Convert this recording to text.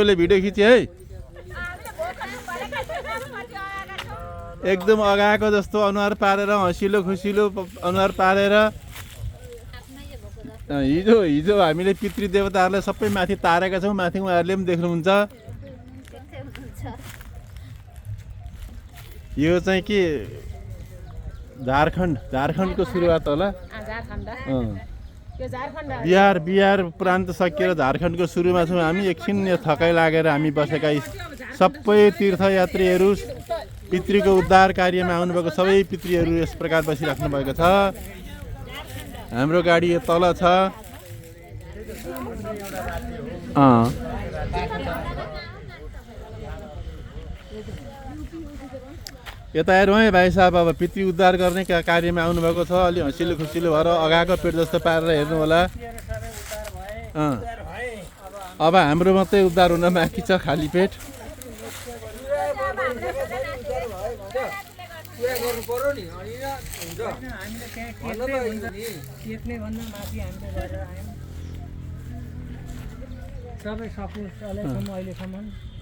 सबैले भिडियो खिच्यो है एकदम अगाएको जस्तो अनुहार पारेर हँसिलो खुसिलो अनुहार पारेर हिजो हामीले पितृदेवताहरूलाई सबै माथि तारेका छौँ माथि उहाँहरूले पनि देख्नुहुन्छ यो चाहिँ के झारखण्डको सुरुवात होला बिहार प्रान्त सकिएर झारखण्डको सुरुमा छौँ हामी एकछिन थकाइ लागेर हामी बसेका सबै तीर्थयात्रीहरू पितृको उद्धार कार्यमा आउनुभएको सबै पितृहरू यस प्रकार बसिराख्नु भएको छ हाम्रो गाडी तल छ यता हेरौँ है भाइ साहब अब पितृ उद्धार गर्ने कार्यमा आउनुभएको छ अलि हँसिलो खुसिलो भएर अगाएको पेट जस्तो पारेर हेर्नु होला अब हाम्रो मात्रै उद्धार हुन बाँकी छ खाली पेट सबै सकुशलै छौँ अहिलेसम्म